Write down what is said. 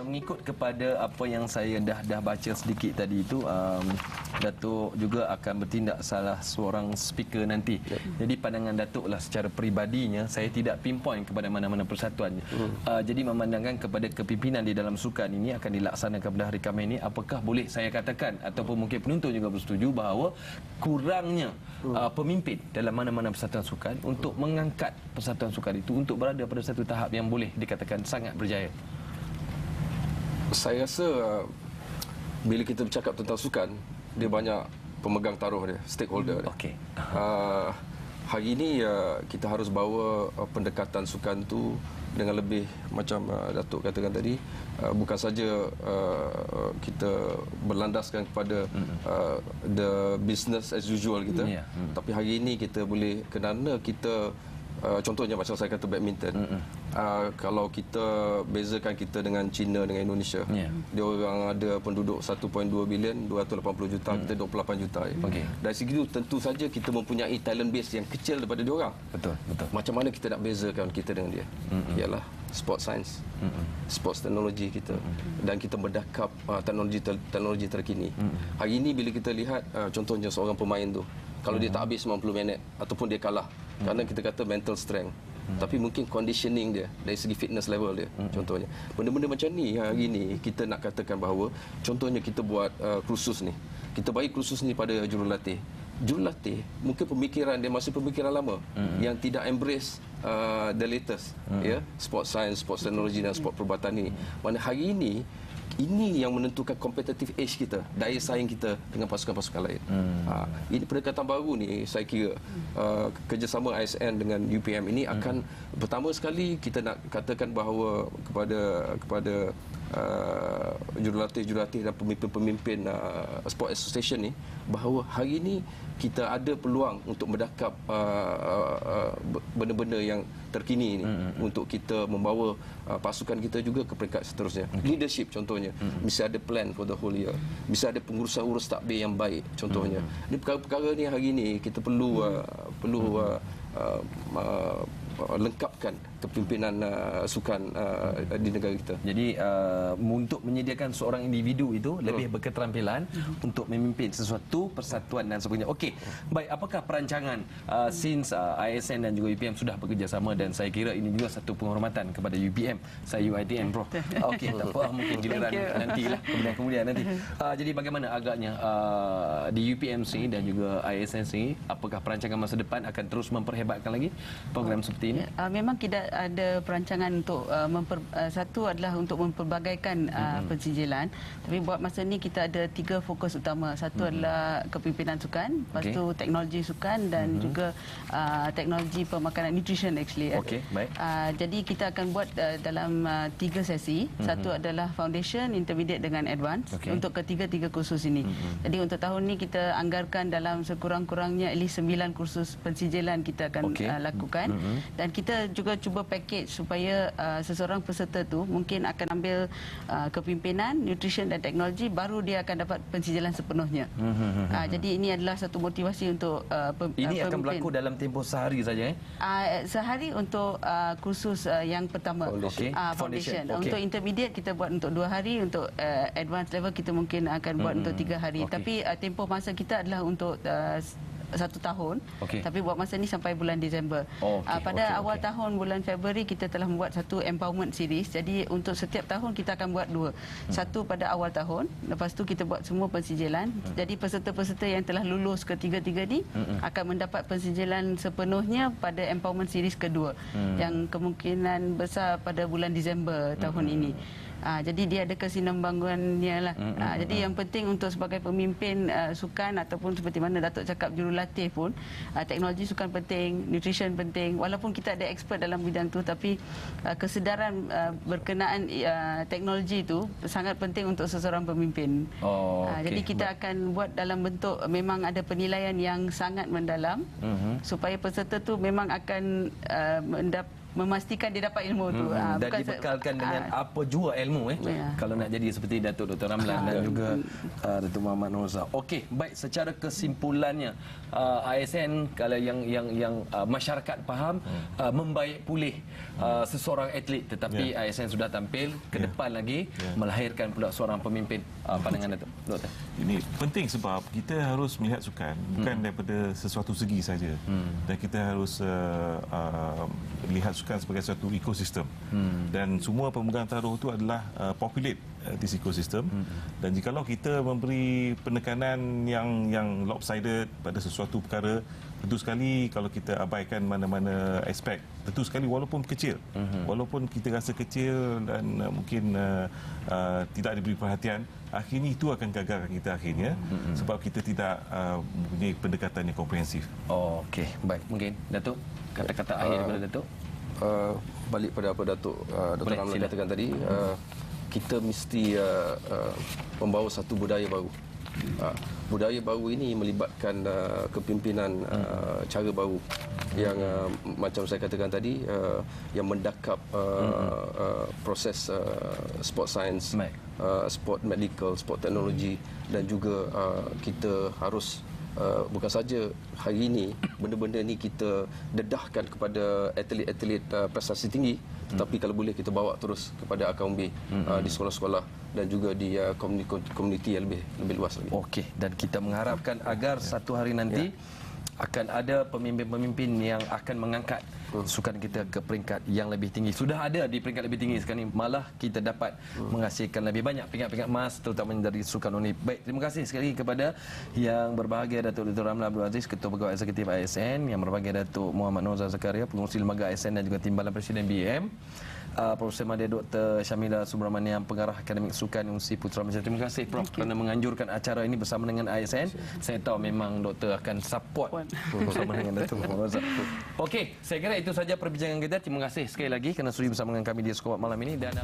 mengikut kepada apa yang saya dah baca sedikit tadi itu, Datuk juga akan bertindak salah seorang speaker nanti. Jadi pandangan Datuk lah secara peribadinya, saya tidak pinpoint kepada mana-mana persatuan. Jadi memandangkan kepada kepimpinan di dalam sukan ini akan dilaksanakan pada hari Khamis ini, apakah boleh saya katakan ataupun mungkin penonton juga bersetuju bahawa kurangnya pemimpin dalam mana-mana persatuan sukan untuk mengangkat persatuan sukan itu untuk berada pada satu tahap yang boleh dikatakan sangat berjaya. Saya rasa bila kita bercakap tentang sukan, dia banyak pemegang taruh dia, stakeholder dia. Okey. Hari ini kita harus bawa pendekatan sukan tu dengan lebih macam Datuk katakan tadi, bukan saja kita berlandaskan kepada the business as usual kita, tapi hari ini kita boleh, kerana kita contohnya macam saya kata badminton, kalau kita bezakan kita dengan China dengan Indonesia, dia orang ada penduduk 1.2 bilion, 280 juta, kita 28 juta. Dari segi itu tentu saja kita mempunyai talent base yang kecil daripada dia orang. Betul. Macam mana kita nak bezakan kita dengan dia? Ialah sport science, sports teknologi kita, dan kita mendakap teknologi terkini. Hari ini bila kita lihat contohnya seorang pemain tu, kalau dia tak habis 90 minit ataupun dia kalah, kerana kita kata mental strength, tapi mungkin conditioning dia dari segi fitness level dia, contohnya benda-benda macam ni hari ni kita nak katakan bahawa contohnya kita buat kursus ni, kita bagi kursus ni pada jurulatih mungkin pemikiran dia masih pemikiran lama yang tidak embrace the latest, sport science, sport teknologi dan sport perubatan ini. Mana hari ini yang menentukan competitive edge kita, daya saing kita dengan pasukan-pasukan lain. Ini pendekatan baru ni, saya kira kerjasama ASN dengan UPM ini akan pertama sekali kita nak katakan bahawa kepada jurulatih dan pemimpin-pemimpin sport association ni, bahawa hari ini kita ada peluang untuk mendakap benda-benda yang terkini ni untuk kita membawa pasukan kita juga ke peringkat seterusnya. Leadership contohnya, bisa ada plan for the whole year, bisa ada pengurusan urus takbir yang baik contohnya. Ini perkara-perkara ni hari ini kita perlu lengkapkan kepimpinan sukan di negara kita. Jadi untuk menyediakan seorang individu itu lebih berketerampilan untuk memimpin sesuatu persatuan dan sebagainya. Okey, baik, apakah perancangan since ISN dan juga UPM sudah bekerjasama, dan saya kira ini juga satu penghormatan kepada UPM, saya UiTM bro. Okey, tak apa, mungkin giliran nantilah, kemudian nanti. Jadi bagaimana agaknya di UPM sini dan juga ISN sini, apakah perancangan masa depan akan terus memperhebatkan lagi program seperti ini? Memang kita ada perancangan untuk satu adalah untuk memperbagaikan pensijilan, tapi buat masa ni kita ada 3 fokus utama. Satu adalah kepimpinan sukan, lepas tu teknologi sukan dan juga teknologi pemakanan, nutrition actually. Baik. Jadi kita akan buat dalam 3 sesi. Satu adalah foundation, intermediate dengan advance untuk ketiga-tiga kursus ini. Jadi untuk tahun ni kita anggarkan dalam sekurang-kurangnya at least 9 kursus pensijilan kita akan lakukan. Dan kita juga cuba package supaya seseorang peserta tu mungkin akan ambil kepimpinan, nutrition dan teknologi, baru dia akan dapat pensijilan sepenuhnya. Jadi ini adalah satu motivasi untuk ini akan pemimpin. berlaku dalam tempoh sehari saja sehari untuk kursus yang pertama, foundation. Untuk intermediate kita buat untuk 2 hari, untuk advanced level kita mungkin akan buat untuk 3 hari. Tapi tempoh masa kita adalah untuk 1 tahun, tapi buat masa ni sampai bulan Disember. Pada awal tahun bulan Februari kita telah membuat satu empowerment series. Jadi untuk setiap tahun kita akan buat 2. Satu pada awal tahun, lepas tu kita buat semua pensijilan. Jadi peserta-peserta yang telah lulus ketiga-tiga ni akan mendapat pensijilan sepenuhnya pada empowerment series kedua, yang kemungkinan besar pada bulan Disember tahun ini. Jadi dia ada kesinambungannya lah. Jadi yang penting untuk sebagai pemimpin sukan ataupun seperti mana Datuk cakap jurulatih pun, teknologi sukan penting, nutrition penting. Walaupun kita ada expert dalam bidang tu, tapi kesedaran berkenaan teknologi itu sangat penting untuk seseorang pemimpin. Jadi kita akan buat dalam bentuk memang ada penilaian yang sangat mendalam, supaya peserta tu memang akan memastikan dia dapat ilmu tu. Dan dibekalkan dengan apa jua ilmu kalau nak jadi seperti Datuk Dr. Ramlan dan juga Datuk Muhammad Nurza. Okey, baik, secara kesimpulannya ASN kalau yang masyarakat faham membaik pulih seseorang atlet, tetapi ASN sudah tampil ke depan lagi melahirkan pula seorang pemimpin. Pandangan Datuk Doktor. Ini penting sebab kita harus melihat sukan bukan daripada sesuatu segi saja, dan kita harus lihat sukan sebagai satu ekosistem, dan semua pemegang taruh itu adalah populate this ecosystem, dan jikalau kita memberi penekanan yang lopsided pada sesuatu perkara, tentu sekali kalau kita abaikan mana-mana aspek, tentu sekali walaupun kecil, walaupun kita rasa kecil dan mungkin tidak diberi perhatian, akhirnya itu akan gagalkan kita akhirnya, sebab kita tidak mempunyai pendekatan yang komprehensif. Okey, baik, mungkin Datuk kata-kata akhir daripada Datuk. Balik pada apa Datuk Dr. Ramlan katakan tadi, kita mesti membawa satu budaya baru. Budaya baru ini melibatkan kepimpinan cara baru yang macam saya katakan tadi, yang mendakap proses sport science, sport medical, sport teknologi, dan juga kita harus bukan saja hari ini benda-benda ni kita dedahkan kepada atlet-atlet prestasi tinggi, tetapi kalau boleh kita bawa terus kepada akar umbi di sekolah-sekolah dan juga di komuniti yang lebih luas lagi. Okey, dan kita mengharapkan agar satu hari nanti akan ada pemimpin-pemimpin yang akan mengangkat sukan kita ke peringkat yang lebih tinggi. Sudah ada di peringkat lebih tinggi sekarang ini, malah kita dapat menghasilkan lebih banyak peringkat-peringkat emas terutamanya dari sukan Olimpik. Baik, terima kasih sekali kepada yang berbahagia Datuk Dr. Ramlan Abdul Aziz, Ketua Pegawai Eksekutif ASN, yang berbahagia Datuk Muhammad Nurza Zakaria, Pengerusi Lembaga ASN dan juga Timbalan Presiden BM, Profesor Madya Dr. Syamila Subramaniam, Pengarah Akademik Sukan Universiti Putra Malaysia. Terima kasih Prof kerana menganjurkan acara ini bersama dengan ASN. Saya tahu memang doktor akan support bersama dengan Datuk Muhammad. Okey, saya kira itu saja perbincangan kita. Terima kasih sekali lagi kerana sudi bersama dengan kami di Skop malam ini, dan